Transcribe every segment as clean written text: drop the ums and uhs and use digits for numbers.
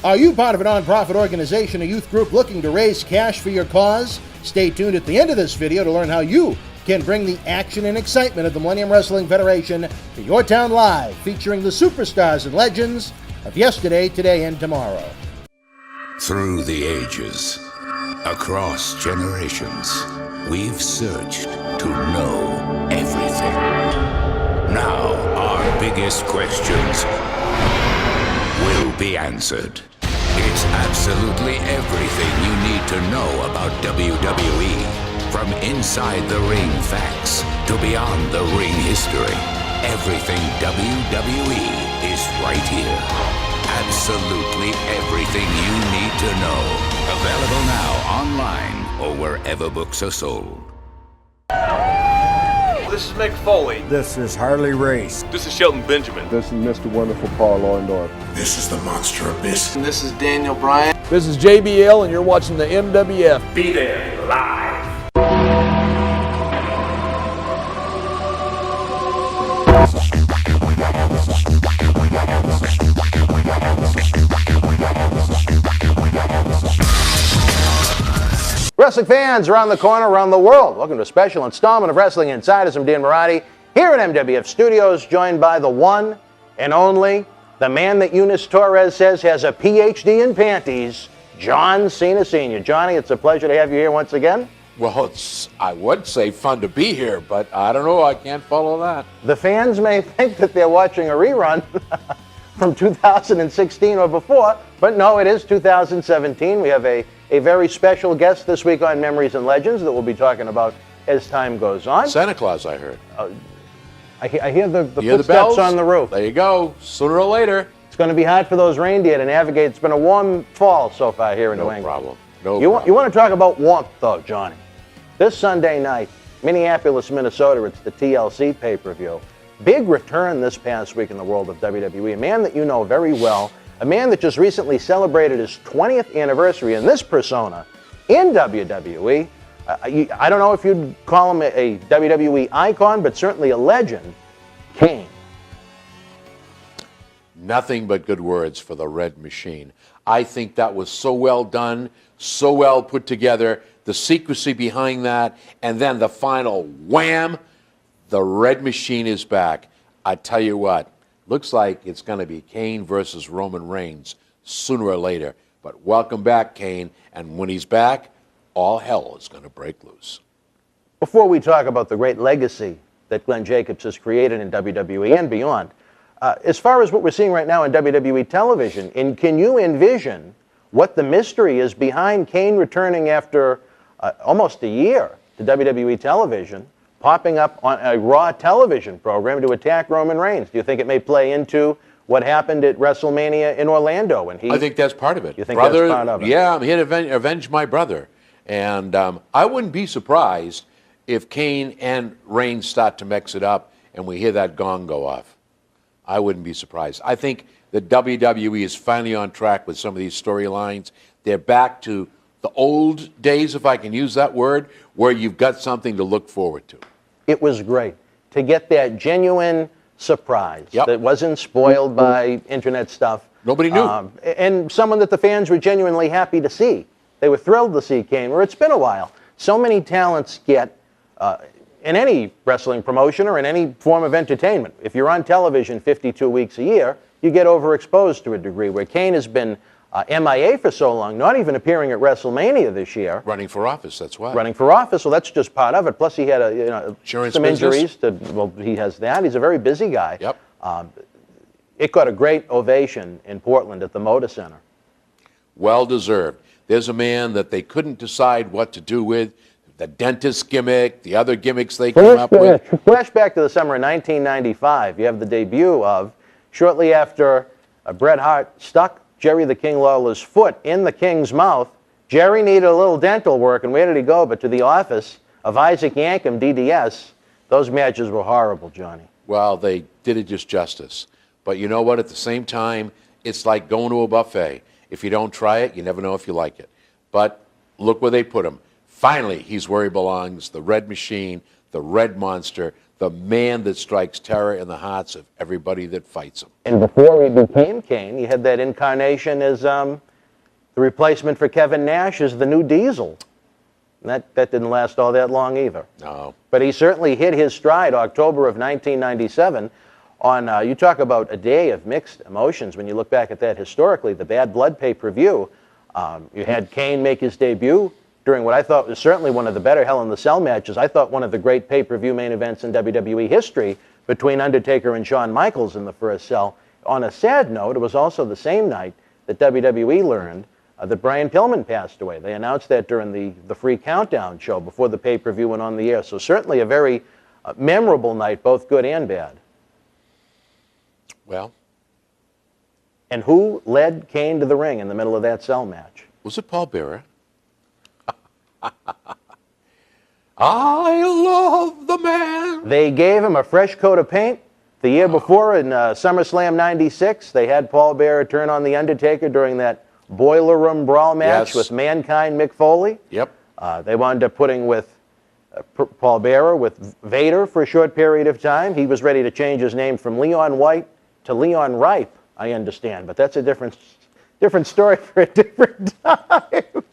Are you part of a nonprofit organization, a youth group looking to raise cash for your cause? Stay tuned at the end of this video to learn how you can bring the action and excitement of the Millennium Wrestling Federation to your town live, featuring the superstars and legends of yesterday, today, and tomorrow. Through the ages, across generations, we've searched to know everything. Now, our biggest questions will be answered. It's absolutely everything you need to know about WWE. From inside the ring facts to beyond the ring history. Everything WWE is right here. Absolutely everything you need to know. Available now online or wherever books are sold. This is Mick Foley. This is Harley Race. This is Shelton Benjamin. This is Mr. Wonderful Paul Orndorff. This is the Monster Abyss. And this is Daniel Bryan. This is JBL, and you're watching the MWF. Be there live. Wrestling fans around the corner, around the world, welcome to a special installment of Wrestling Insiders. I'm Dan Maurice, here at MWF Studios, joined by the one and only, the man that Eunice Torres says has a PhD in panties, John Cena Sr. Johnny, it's a pleasure to have you here once again. Well, it's, I would say fun to be here, but I don't know, I can't follow that. The fans may think that they're watching a rerun from 2016 or before, but no, it is 2017. We have a very special guest this week on Memories and Legends that we'll be talking about as time goes on. Santa Claus, I heard. I hear the footsteps footsteps on the roof. There you go. Sooner or later. It's going to be hard for those reindeer to navigate. It's been a warm fall so far here in New England. No problem. You want to talk about warmth, though, Johnny? This Sunday night, Minneapolis, Minnesota, it's the TLC pay-per-view. Big return this past week in the world of WWE. A man that you know very well. A man that just recently celebrated his 20th anniversary in this persona in WWE. I don't know if you'd call him a WWE icon, but certainly a legend, Kane. Nothing but good words for the Red Machine. I think that was so well done, so well put together, the secrecy behind that, and then the final wham, the Red Machine is back. I tell you what, looks like it's going to be Kane versus Roman Reigns sooner or later. But welcome back, Kane. And when he's back, all hell is going to break loose. Before we talk about the great legacy that Glenn Jacobs has created in WWE and beyond, as far as what we're seeing right now in WWE television, can you envision what the mystery is behind Kane returning after almost a year to WWE television, popping up on a Raw television program to attack Roman Reigns? Do you think it may play into what happened at WrestleMania in Orlando when I think that's part of it. You think that's part of it? Yeah, I'm here to avenge my brother. And I wouldn't be surprised if Kane and Reigns start to mix it up and we hear that gong go off. I wouldn't be surprised. I think the WWE is finally on track with some of these storylines. They're back to the old days, if I can use that word, where you've got something to look forward to. It was great to get that genuine surprise that wasn't spoiled by internet stuff. Nobody knew. And someone that the fans were genuinely happy to see. They were thrilled to see Kane, where it's been a while. So many talents get, in any wrestling promotion or in any form of entertainment, if you're on television 52 weeks a year, you get overexposed to a degree, where Kane has been MIA for so long, not even appearing at WrestleMania this year. Running for office, that's why. Running for office, well, that's just part of it. Plus, he had some injuries. He has that. He's a very busy guy. Yep. It got a great ovation in Portland at the Moda Center. Well deserved. There's a man that they couldn't decide what to do with. The dentist gimmick, the other gimmicks they came up with. Flashback to the summer of 1995. You have the debut of, shortly after Bret Hart stuck Jerry the King Lawler's foot in the King's mouth. Jerry needed a little dental work, and where did he go but to the office of Isaac Yankem, DDS. Those matches were horrible, Johnny. Well, they did it just justice. But you know what? At the same time, it's like going to a buffet. If you don't try it, you never know if you like it. But look where they put him. Finally, he's where he belongs, the Red Machine, the Red Monster, the man that strikes terror in the hearts of everybody that fights him. And before he became Kane, he had that incarnation as the replacement for Kevin Nash as the new Diesel. And that didn't last all that long either. No. But he certainly hit his stride October of 1997 on, you talk about a day of mixed emotions when you look back at that historically, the Bad Blood pay-per-view. You had Kane make his debut during what I thought was certainly one of the better Hell in the Cell matches. I thought one of the great pay-per-view main events in WWE history between Undertaker and Shawn Michaels in the first Cell. On a sad note, it was also the same night that WWE learned that Brian Pillman passed away. They announced that during the free countdown show before the pay-per-view went on the air. So certainly a very memorable night, both good and bad. Well, and who led Kane to the ring in the middle of that Cell match? was it Paul Bearer? I love the man. They gave him a fresh coat of paint. The year before in SummerSlam 96, they had Paul Bearer turn on The Undertaker during that Boiler Room Brawl match Yes. with Mankind Mick Foley. Yep. They wound up putting with Paul Bearer with Vader for a short period of time. He was ready to change his name from Leon White to Leon Ripe, I understand. But that's a different story for a different time.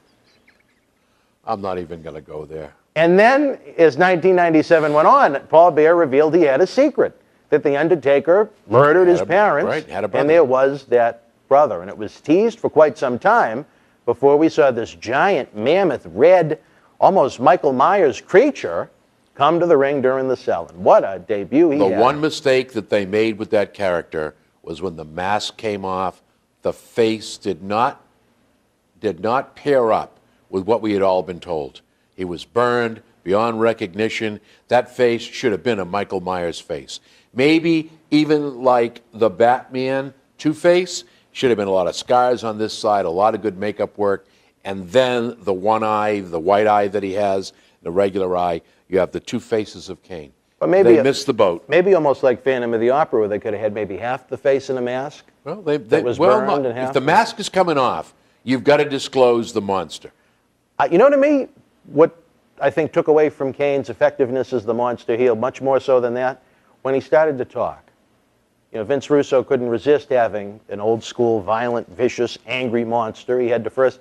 I'm not even going to go there. And then, as 1997 went on, Paul Bearer revealed he had a secret, that The Undertaker murdered his parents, right, had a brother. and there was that brother. And it was teased for quite some time before we saw this giant, mammoth, red, almost Michael Myers creature come to the ring during the Cell. And what a debut he The had. one mistake that they made with that character was when the mask came off, the face did not pair up with what we had all been told. He was burned beyond recognition. That face should have been a Michael Myers face. Maybe even like the Batman Two-Face, should have been a lot of scars on this side, a lot of good makeup work, and then the one eye, the white eye that he has, the regular eye, you have the two faces of Kane. But maybe they missed the boat. Maybe almost like Phantom of the Opera, where they could have had maybe half the face in a mask. Well, that was burned in half. if the mask is coming off, you've got to disclose the monster. You know, to me, what I think took away from Kane's effectiveness as the monster heel, much more so than that, when he started to talk. You know, Vince Russo couldn't resist having an old school, violent, vicious, angry monster. He had to first...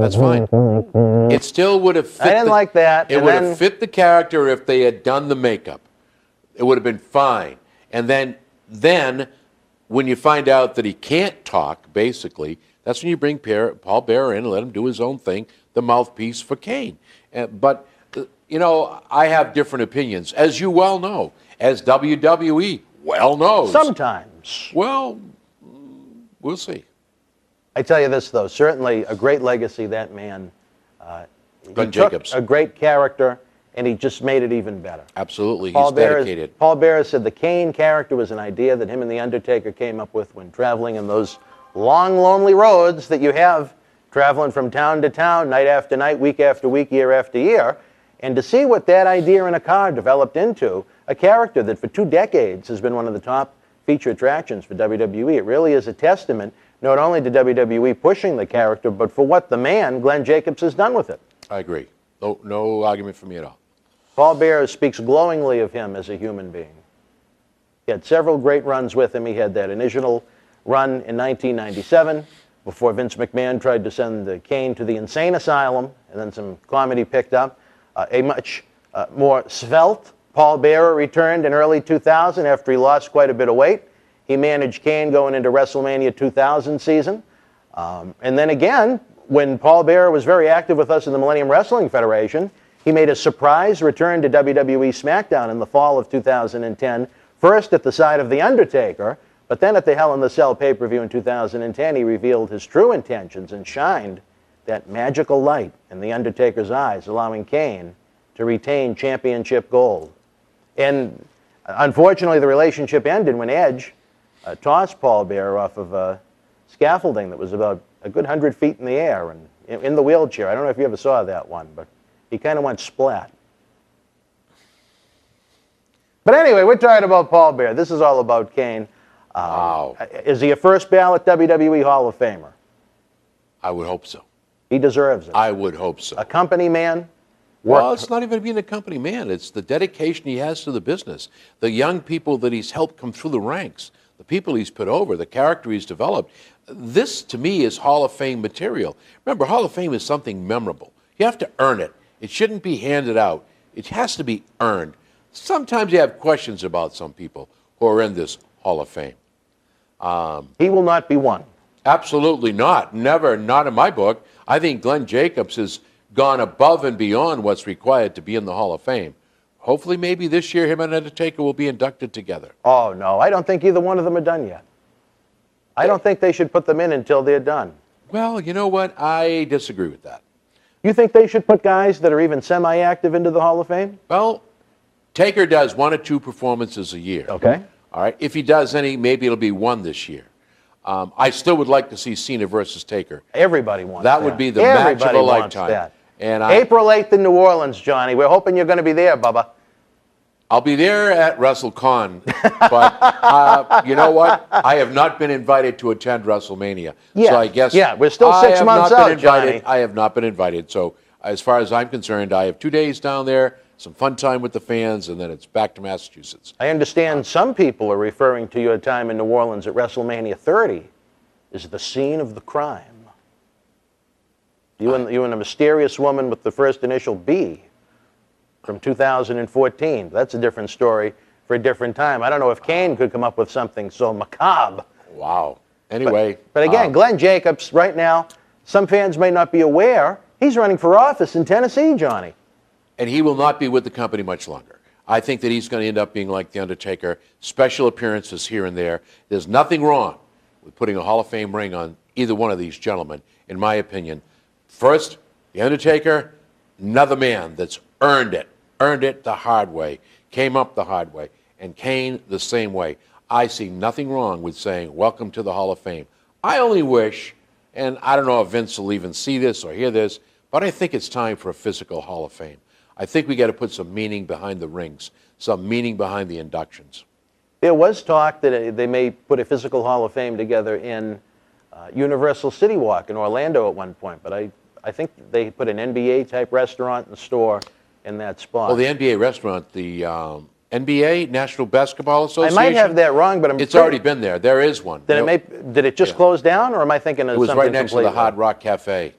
That's fine. It still would have fit. I didn't like that. It And would then- have fit the character if they had done the makeup. It would have been fine. And then when you find out that he can't talk, basically, that's when you bring Paul Bearer in and let him do his own thing, the mouthpiece for Kane. But, you know, I have different opinions, as you well know, as WWE well knows. Sometimes. Well, we'll see. I tell you this, though, certainly a great legacy, that man. Glenn He took Jacobs. a great character, and he just made it even better. Absolutely. He's dedicated. Paul Bearer said the Kane character was an idea that him and The Undertaker came up with when traveling in those long, lonely roads that you have traveling from town to town, night after night, week after week, year after year. And to see what that idea in a car developed into, a character that for 2 decades has been one of the top feature attractions for WWE. It really is a testament not only to WWE pushing the character, but for what the man, Glenn Jacobs, has done with it. I agree. No argument from me at all. Paul Bearer speaks glowingly of him as a human being. He had several great runs with him. He had that initial run in 1997 before Vince McMahon tried to send Kane to the insane asylum, and then some comedy picked up. A much more svelte Paul Bearer returned in early 2000 after he lost quite a bit of weight. He managed Kane going into WrestleMania 2000 season. And then again, when Paul Bearer was very active with us in the Millennium Wrestling Federation, he made a surprise return to WWE SmackDown in the fall of 2010, first at the side of The Undertaker, but then at the Hell in the Cell pay-per-view in 2010, he revealed his true intentions and shined that magical light in The Undertaker's eyes, allowing Kane to retain championship gold. And unfortunately, the relationship ended when Edge tossed Paul Bearer off of scaffolding that was about a good 100 feet in the air and in the wheelchair. I don't know if you ever saw that one, but he kind of went splat. But anyway, we're talking about Paul Bearer. This is all about Kane. Wow. Is he a first ballot WWE Hall of Famer? I would hope so. He deserves it. I would hope so. A company man, Well, it's not even being a company man. It's the dedication he has to the business, the young people that he's helped come through the ranks, the people he's put over, the character he's developed. This, to me, is Hall of Fame material. Remember, Hall of Fame is something memorable. You have to earn it. It shouldn't be handed out. It has to be earned. Sometimes you have questions about some people who are in this Hall of Fame. He will not be one. Absolutely not. Never, not in my book. I think Glenn Jacobs has gone above and beyond what's required to be in the Hall of Fame. Hopefully, maybe this year, him and Undertaker will be inducted together. Oh, no, I don't think either one of them are done yet. I don't think they should put them in until they're done. Well, you know what? I disagree with that. You think they should put guys that are even semi-active into the Hall of Fame? Well, Taker does 1 or 2 performances a year. Okay. All right. If he does any, maybe it'll be 1 this year. I still would like to see Cena versus Taker. Everybody wants that. That would be the match of Everybody a wants lifetime. that. And April 8th in New Orleans, Johnny. We're hoping you're going to be there, Bubba. I'll be there at WrestleCon, but you know what? I have not been invited to attend WrestleMania. Yeah, So I guess we're still I 6 have months not been out, invited. Johnny. I have not been invited. So as far as I'm concerned, I have 2 days down there, some fun time with the fans, and then it's back to Massachusetts. I understand some people are referring to your time in New Orleans at WrestleMania 30 as the scene of the crime. You and the mysterious woman with the first initial B from 2014. That's a different story for a different time. I don't know if Kane could come up with something so macabre. Wow. Anyway. But again, Glenn Jacobs, right now, some fans may not be aware, he's running for office in Tennessee, Johnny. And he will not be with the company much longer. I think that he's going to end up being like The Undertaker, special appearances here and there. There's nothing wrong with putting a Hall of Fame ring on either one of these gentlemen, in my opinion. First, The Undertaker, another man that's earned it the hard way, came up the hard way, and Kane the same way. I see nothing wrong with saying, welcome to the Hall of Fame. I only wish, and I don't know if Vince will even see this or hear this, but I think it's time for a physical Hall of Fame. I think we got to put some meaning behind the rings, some meaning behind the inductions. There was talk that they may put a physical Hall of Fame together in Universal City Walk in Orlando at one point, but I think they put an NBA-type restaurant and store in that spot. Well, the NBA restaurant, the NBA, National Basketball Association. I might have that wrong, but it's already been there. There is one. Did it just close down, or am I thinking of something It was right next completely? to the Hard Rock Cafe.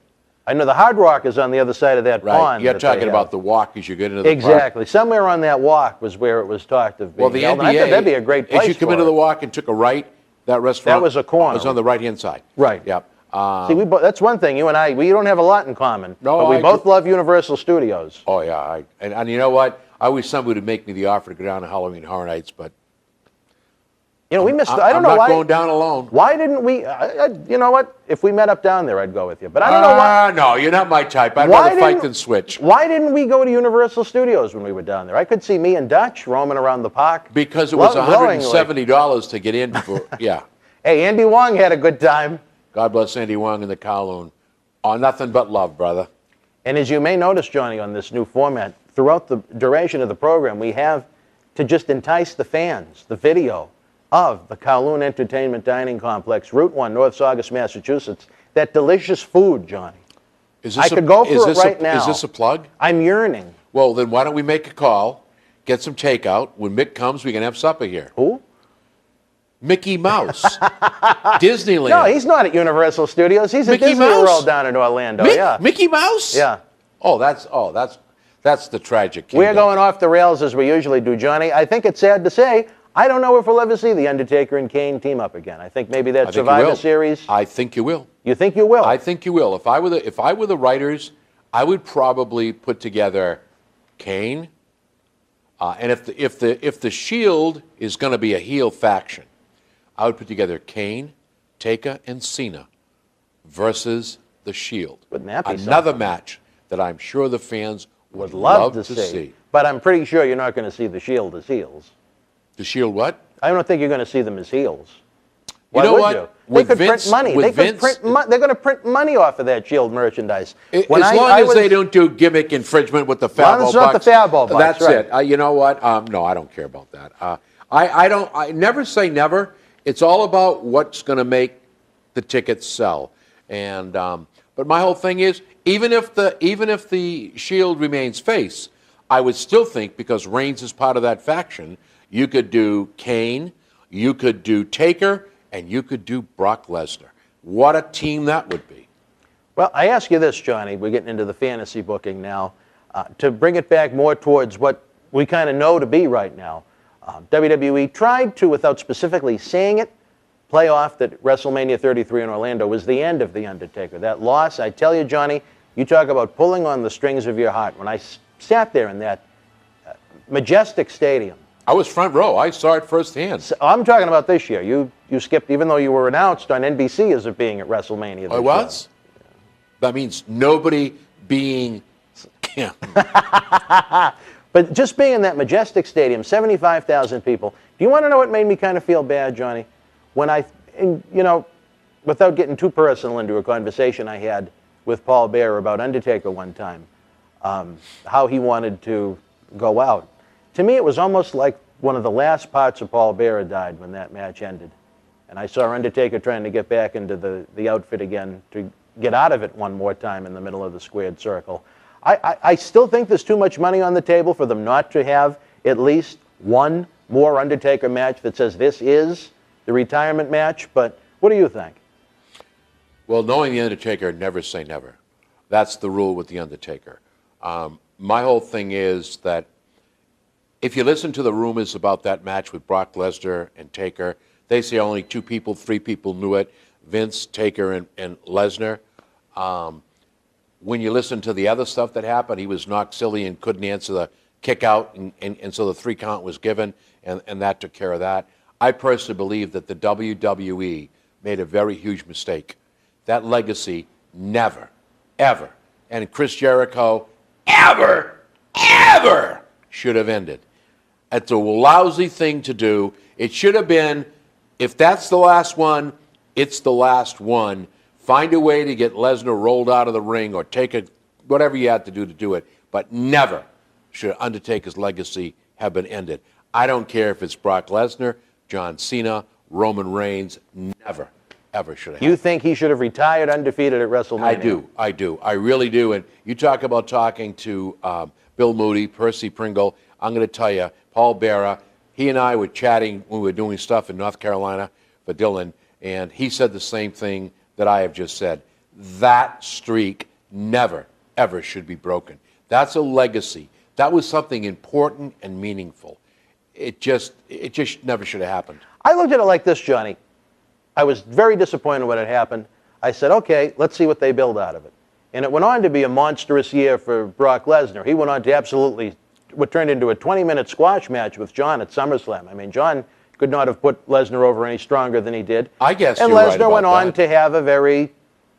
I know the Hard Rock is on the other side of that Right. pond. You're that talking they about have. the walk as you get into the Exactly. park. Somewhere on that walk was where it was talked of being Well, the held, and NBA, I thought that'd be a great place as you come for into it. the walk and took a right, that restaurant. That was a corner. was on the right-hand side. Right. Yep. See, that's one thing. You and I, we don't have a lot in common. No, but we I both agree. love Universal Studios. Oh, yeah. And you know what? I wish somebody would make me the offer to go down to Halloween Horror Nights, but You know, we missed. I don't I'm know not why. going down alone. Why didn't we? You know what? If we met up down there, I'd go with you. But I don't know why. No, you're not my type. I'd Why rather fight didn't- than switch. Why didn't we go to Universal Studios when we were down there? I could see me and Dutch roaming around the park. Because it was glowingly. $170 to get in for, yeah. Hey, Andy Wong had a good time. God bless Andy Wong and the Kowloon. Oh, nothing but love, brother. And as you may notice, Johnny, on this new format, throughout the duration of the program, we have, to just entice the fans, the video of the Kowloon Entertainment Dining Complex, Route 1, North Saugus, Massachusetts. That delicious food, Johnny. I could go for it right now. Is this a plug? I'm yearning. Well, then why don't we make a call, get some takeout. When Mick comes, we can have supper here. Who? Mickey Mouse. Disneyland. No, he's not at Universal Studios. He's at Mickey Disney Mouse? World down in Orlando. Yeah. Mickey Mouse? Yeah. Oh, that's the tragic kingdom. We're going off the rails as we usually do, Johnny. I think it's sad to say, I don't know if we'll ever see the Undertaker and Kane team up again. I think maybe that I think you Survivor will. Series. I think you will. You think you will? I think you will. If I were the writers, I would probably put together Kane, and if the Shield is going to be a heel faction, I would put together Kane, Taker, and Cena versus the Shield. Wouldn't that be another match that I'm sure the fans would love to see. But I'm pretty sure you're not going to see the Shield as heels. The Shield what? I don't think you're going to see them as heels. You Why know would what? you? With They could Vince- print money. with They could Vince- print they're going to print money off of that Shield merchandise. As long as they don't do gimmick infringement with the Long as Fabo it's not the bucks. Fabo bucks, That's right. it. You know what? No, I don't care about that. I never say never. It's all about what's going to make the tickets sell. And But my whole thing is, even if the Shield remains face, I would still think, because Reigns is part of that faction, you could do Kane, you could do Taker, and you could do Brock Lesnar. What a team that would be. Well, I ask you this, Johnny. We're getting into the fantasy booking now. To bring it back more towards what we kind of know to be right now, WWE tried to, without specifically saying it, play off that WrestleMania 33 in Orlando was the end of The Undertaker. That loss, I tell you, Johnny, you talk about pulling on the strings of your heart. When I sat there in that majestic stadium. I was front row. I saw it firsthand. So, I'm talking about this year. You skipped, even though you were announced on NBC as it being at WrestleMania this I was? year. That means nobody being... Yeah. But just being in that majestic stadium, 75,000 people. Do you want to know what made me kind of feel bad, Johnny? When without getting too personal into a conversation I had with Paul Bearer about Undertaker one time, how he wanted to go out. To me, it was almost like one of the last parts of Paul Bearer died when that match ended. And I saw Undertaker trying to get back into the outfit again to get out of it one more time in the middle of the squared circle. I still think there's too much money on the table for them not to have at least one more Undertaker match that says this is the retirement match. But what do you think? Well, knowing The Undertaker, never say never. That's the rule with The Undertaker. My whole thing is that if you listen to the rumors about that match with Brock Lesnar and Taker, they say only 2 people, 3 people knew it, Vince, Taker, and Lesnar. When you listen to the other stuff that happened, he was knocked silly and couldn't answer the kick out, and so the 3 count was given, and that took care of that. I personally believe that the WWE made a very huge mistake. That legacy never, ever, and Chris Jericho ever should have ended. It's a lousy thing to do. It should have been, if that's the last one, it's the last one. Find a way to get Lesnar rolled out of the ring or take it, whatever you had to do it. But never should Undertaker's legacy have been ended. I don't care if it's Brock Lesnar, John Cena, Roman Reigns. Never, ever should have. You think he should have retired undefeated at WrestleMania? I do. I really do. And you talk about talking to Bill Moody, Percy Pringle. I'm going to tell you, Paul Bearer, he and I were chatting when we were doing stuff in North Carolina for Dylan, and he said the same thing that I have just said. That streak never, ever should be broken. That's a legacy. That was something important and meaningful. It just never should have happened. I looked at it like this, Johnny. I was very disappointed when it happened. I said, okay, let's see what they build out of it. And it went on to be a monstrous year for Brock Lesnar. He went on to absolutely what turned into a 20-minute squash match with John at SummerSlam. I mean, John could not have put Lesnar over any stronger than he did. I guess and you're right Lesnar about went on that. to have a very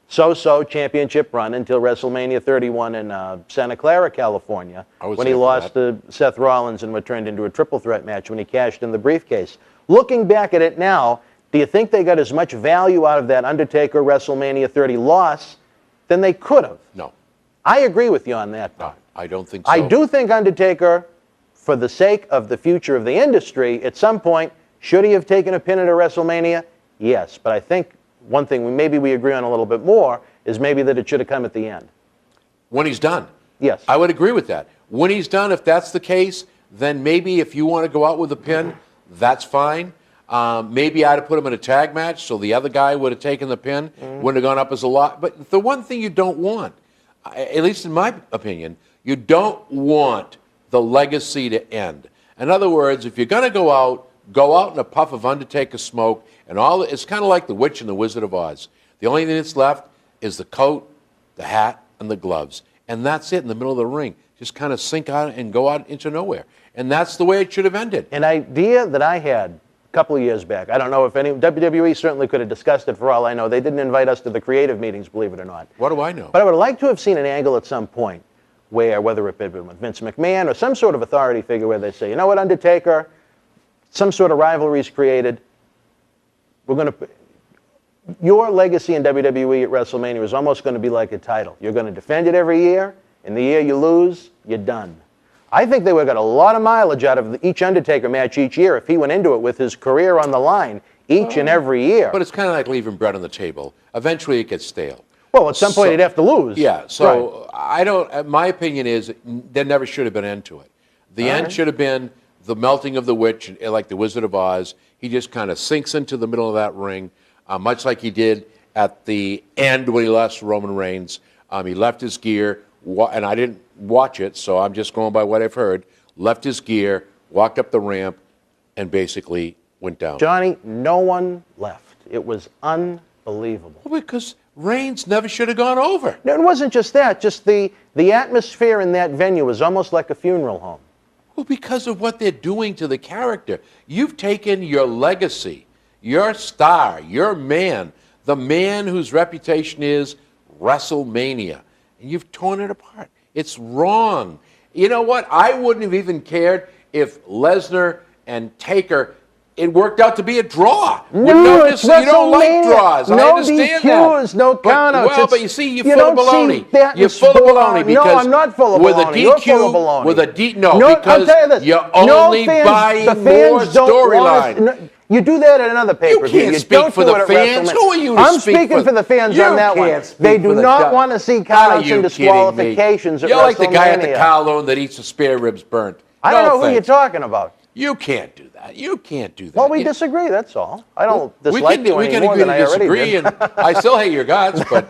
so-so championship run until WrestleMania 31 in Santa Clara, California, when he lost to Seth Rollins in what turned into a triple threat match when he cashed in the briefcase. Looking back at it now, do you think they got as much value out of that Undertaker WrestleMania 30 loss than they could have? No. I agree with you on that. No, I don't think so. I do think Undertaker, for the sake of the future of the industry, at some point, should he have taken a pin at a WrestleMania? Yes, but I think one thing maybe we agree on a little bit more is maybe that it should have come at the end. When he's done. Yes. I would agree with that. When he's done, if that's the case, then maybe if you want to go out with a pin, that's fine. Maybe I'd have put him in a tag match so the other guy would have taken the pin, wouldn't have gone up as a lot. But the one thing you don't want, at least in my opinion, you don't want the legacy to end. In other words, if you're going to go out in a puff of Undertaker smoke, and it's kind of like the Witch and the Wizard of Oz. The only thing that's left is the coat, the hat, and the gloves. And that's it in the middle of the ring. Just kind of sink out and go out into nowhere. And that's the way it should have ended. An idea that I had a couple of years back, I don't know if WWE certainly could have discussed it for all I know. They didn't invite us to the creative meetings, believe it or not. What do I know? But I would like to have seen an angle at some point where, whether it had been with Vince McMahon or some sort of authority figure where they say, you know what, Undertaker, some sort of rivalry is created. Your legacy in WWE at WrestleMania is almost going to be like a title. You're going to defend it every year, and the year you lose, you're done. I think they would have got a lot of mileage out of each Undertaker match each year if he went into it with his career on the line each and every year. But it's kind of like leaving bread on the table. Eventually it gets stale. Well, at some point he'd have to lose. Yeah, so I don't, my opinion is there never should have been an end to it. The end should have been the melting of the witch, like the Wizard of Oz. He just kind of sinks into the middle of that ring, much like he did at the end when he lost Roman Reigns. He left his gear, and I didn't watch it, so I'm just going by what I've heard. Left his gear, walked up the ramp, and basically went down. Johnny, no one left. It was unbelievable. Well, because Reigns never should have gone over. No, it wasn't just that. Just the atmosphere in that venue was almost like a funeral home. Well, because of what they're doing to the character. You've taken your legacy, your star, your man, the man whose reputation is WrestleMania, and you've torn it apart. It's wrong. You know what? I wouldn't have even cared if Lesnar and Taker, it worked out to be a draw. No, it's you don't like draws. I no understand DQs, that. no countouts. Well, but you see, you're you full of don't baloney. see that You're in full of sport. baloney because no, I'm not full of with baloney. a DQ, You're full of baloney. with a D, no, I'll because tell you this. you're No only fans, buying the more fans don't storyline. want us- You do that at another pay-per-view. can't You speak don't for do the it at fans. WrestleMania. Who are you to I'm speak speaking for- for the fans You on that one. can't speak They for do the not guy. want to see Are countouts you and kidding me? disqualifications at You're like the guy at the WrestleMania. Kowloon that eats the spare ribs burnt. I don't No know who you're thanks. talking about. You can't do that. You can't do that. Well, we You- disagree, that's all. I don't we dislike can, you we can any more agree than to I already disagree, did. and I still hate your guts, but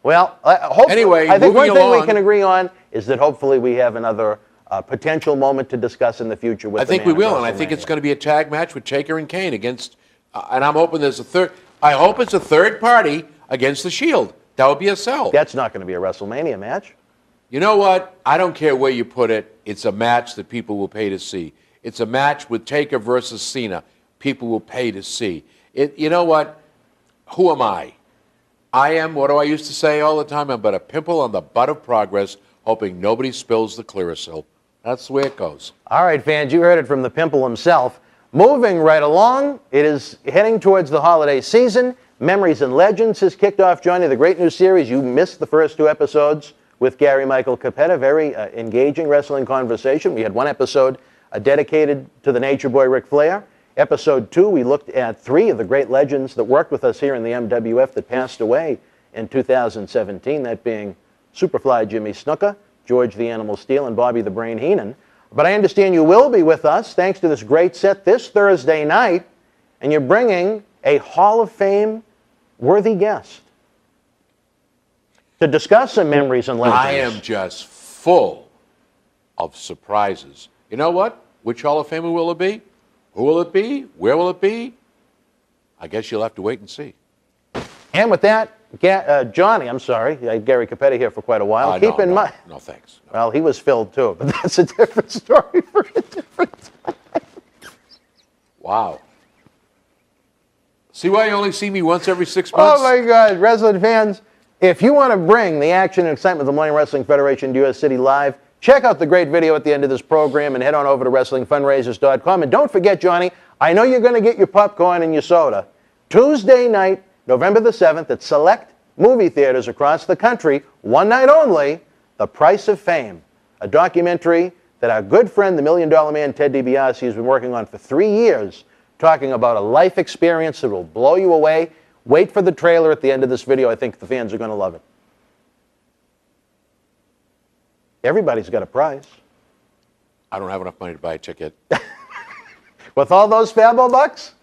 Well, hopefully, Anyway, I think one moving thing we along. can agree on is that hopefully we have another potential moment to discuss in the future with I think the we man at will, and I think it's WrestleMania. going to be a tag match with Taker and Kane against, and I'm hoping there's a third. I hope it's a third party against the Shield. That would be a sell. That's not going to be a WrestleMania match. You know what? I don't care where you put it. It's a match that people will pay to see. It's a match with Taker versus Cena. People will pay to see. You know what? Who am I? I am, what do I used to say all the time? I'm but a pimple on the butt of progress, hoping nobody spills the Clearasil. That's the way it goes. All right, fans, you heard it from the pimple himself. Moving right along, it is heading towards the holiday season. Memories and Legends has kicked off, Johnny, the great new series. You missed the first two episodes with Gary Michael Capetta. Very engaging wrestling conversation. We had one episode dedicated to the Nature Boy Ric Flair. Episode 2, we looked at 3 of the great legends that worked with us here in the MWF that passed away in 2017, that being Superfly Jimmy Snuka, George the Animal Steele, and Bobby the Brain Heenan. But I understand you will be with us thanks to this great set this Thursday night, and you're bringing a Hall of Fame worthy guest to discuss some memories and legends. I am just full of surprises. You know what? Which Hall of Famer will it be? Who will it be? Where will it be? I guess you'll have to wait and see. And with that, Johnny, I'm sorry, I had Gary Capetta here for quite a while. Keep in mind. No, thanks. No. Well, he was filled too, but that's a different story for a different time. Wow. See why you only see me once every 6 months? Oh my God, wrestling fans, if you want to bring the action and excitement of the Millennium Wrestling Federation to US City Live, check out the great video at the end of this program and head on over to WrestlingFundraisers.com. And don't forget, Johnny, I know you're going to get your popcorn and your soda. Tuesday night, November the 7th, at select movie theaters across the country, one night only, The Price of Fame, a documentary that our good friend, the $1 Million Man, Ted DiBiase, has been working on for 3 years, talking about a life experience that will blow you away. Wait for the trailer at the end of this video. I think the fans are going to love it. Everybody's got a price. I don't have enough money to buy a ticket. With all those Fabo bucks?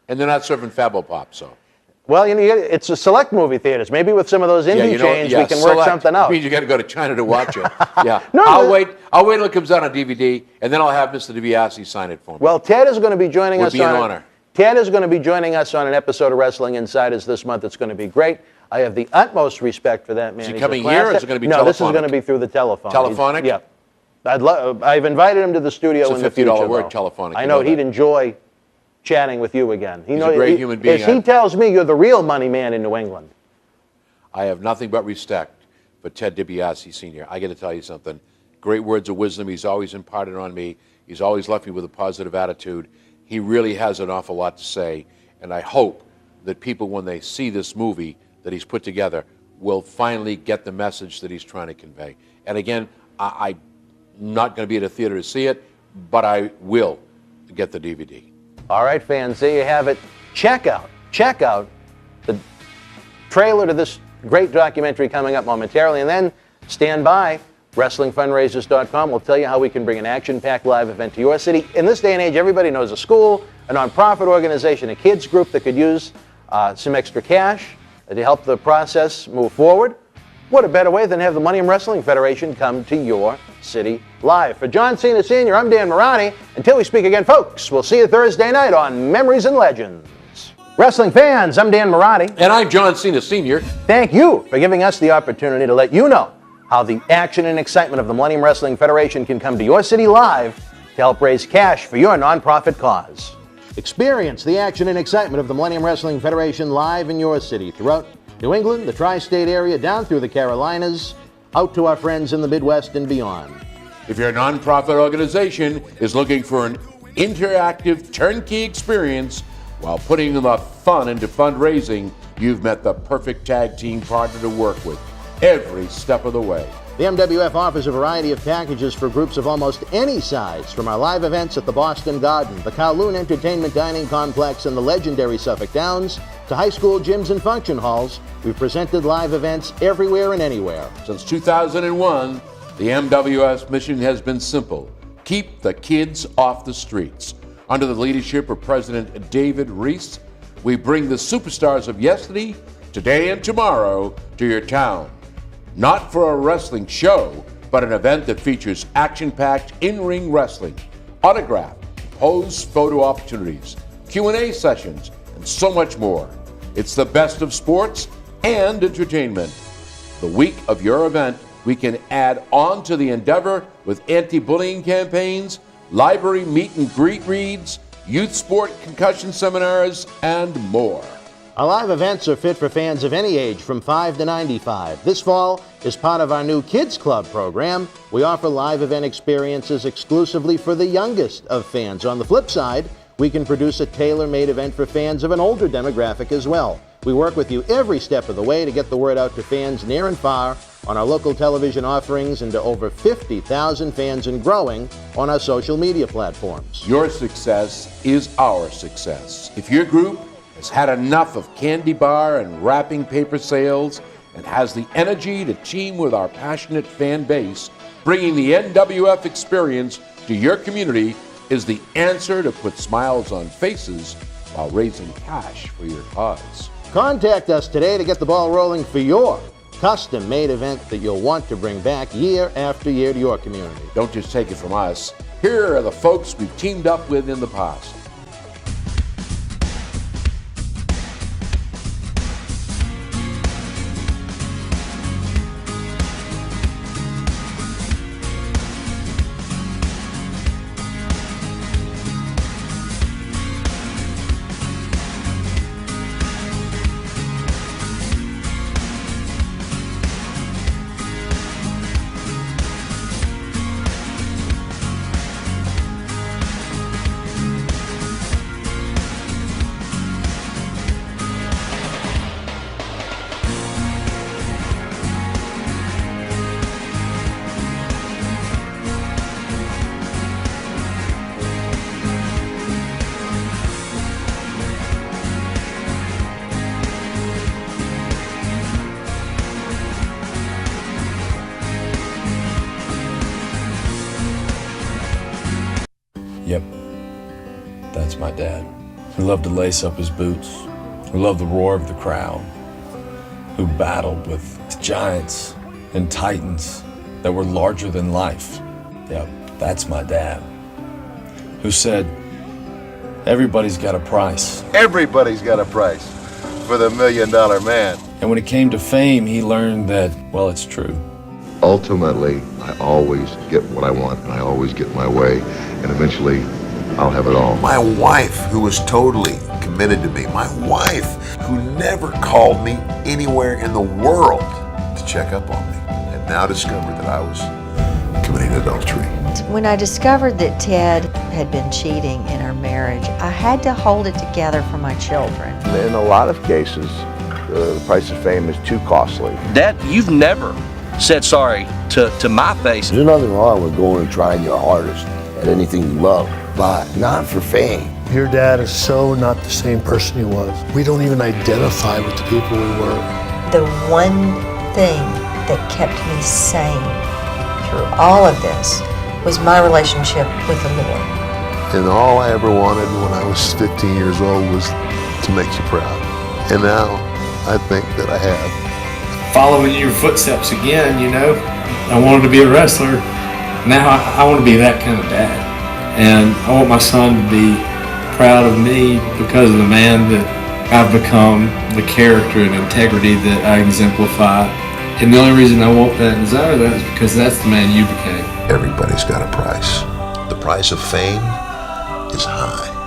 And they're not serving Fabo Pop, so. Well, you know, it's a select movie theaters. Maybe with some of those indie chains, we can work something out. It means you got to go to China to watch it. Yeah. No, I'll wait till it comes out on DVD, and then I'll have Mr. DiBiase sign it for me. Well, Ted is going to be joining Would us be an on honor. Ted is going to be joining us on an episode of Wrestling Insiders this month. It's going to be great. I have the utmost respect for that man. Is he He's a coming class here, or is act. it going to be No, this is telephonic? going to be through the telephone. Telephonic? Yeah. I've invited him to the studio It's a in the $50 future. word, though. telephonic. I You know know he'd that. enjoy chatting with you again. He's a great human being. As he tells me, you're the real money man in New England. I have nothing but respect for Ted DiBiase Sr. I got to tell you something. Great words of wisdom. He's always imparted on me. He's always left me with a positive attitude. He really has an awful lot to say, and I hope that people, when they see this movie that he's put together, will finally get the message that he's trying to convey. And again, I'm not going to be at a theater to see it, but I will get the DVD. All right, fans, there you have it. Check out the trailer to this great documentary coming up momentarily. And then stand by. WrestlingFundraisers.com will tell you how we can bring an action-packed live event to your city. In this day and age, everybody knows a school, a nonprofit organization, a kids group that could use some extra cash to help the process move forward. What a better way than have the Millennium Wrestling Federation come to your city live. For John Cena Sr., I'm Dan Marani. Until we speak again, folks, we'll see you Thursday night on Memories and Legends. Wrestling fans, I'm Dan Marani. And I'm John Cena Sr. Thank you for giving us the opportunity to let you know how the action and excitement of the Millennium Wrestling Federation can come to your city live to help raise cash for your nonprofit cause. Experience the action and excitement of the Millennium Wrestling Federation live in your city throughout New England, the tri-state area, down through the Carolinas, out to our friends in the Midwest and beyond. If your nonprofit organization is looking for an interactive turnkey experience while putting the fun into fundraising, you've met the perfect tag team partner to work with every step of the way. The MWF offers a variety of packages for groups of almost any size, from our live events at the Boston Garden, the Kowloon Entertainment Dining Complex, and the legendary Suffolk Downs, to high school gyms and function halls. We've presented live events everywhere and anywhere. Since 2001, the MWF's mission has been simple: keep the kids off the streets. Under the leadership of President David Reese, we bring the superstars of yesterday, today, and tomorrow to your town. Not for a wrestling show, but an event that features action-packed in-ring wrestling, autograph, pose photo opportunities, Q&A sessions, and so much more. It's the best of sports and entertainment. The week of your event, we can add on to the endeavor with anti-bullying campaigns, library meet and greet reads, youth sport concussion seminars, and more. Our live events are fit for fans of any age from 5 to 95. This fall, as part of our new Kids Club program, we offer live event experiences exclusively for the youngest of fans. On the flip side, we can produce a tailor-made event for fans of an older demographic as well. We work with you every step of the way to get the word out to fans near and far on our local television offerings and to over 50,000 fans and growing on our social media platforms. Your success is our success. If your group has had enough of candy bar and wrapping paper sales and has the energy to team with our passionate fan base, bringing the NWF experience to your community is the answer to put smiles on faces while raising cash for your cause. Contact us today to get the ball rolling for your custom-made event that you'll want to bring back year after year to your community. Don't just take it from us. Here are the folks we've teamed up with in the past. Yep, that's my dad. Who loved to lace up his boots, who loved the roar of the crowd, who battled with giants and titans that were larger than life. Yep, that's my dad. Who said, everybody's got a price. Everybody's got a price for the $1 Million Man. And when it came to fame, he learned that, well, it's true. Ultimately, I always get what I want, and I always get my way, and eventually, I'll have it all. My wife, who was totally committed to me, my wife, who never called me anywhere in the world to check up on me, and now discovered that I was committing adultery. When I discovered that Ted had been cheating in our marriage, I had to hold it together for my children. In a lot of cases, the price of fame is too costly. Dad, you've never said sorry to my face. There's nothing wrong with going and trying your hardest at anything you love, but not for fame. Your dad is so not the same person he was. We don't even identify with the people we were. The one thing that kept me sane through all of this was my relationship with the Lord. And all I ever wanted when I was 15 years old was to make you proud. And now I think that I have. Following your footsteps again, you know, I wanted to be a wrestler. Now I want to be that kind of dad. And I want my son to be proud of me because of the man that I've become, the character and integrity that I exemplify. And the only reason I want that and desire that is because that's the man you became. Everybody's got a price. The price of fame is high.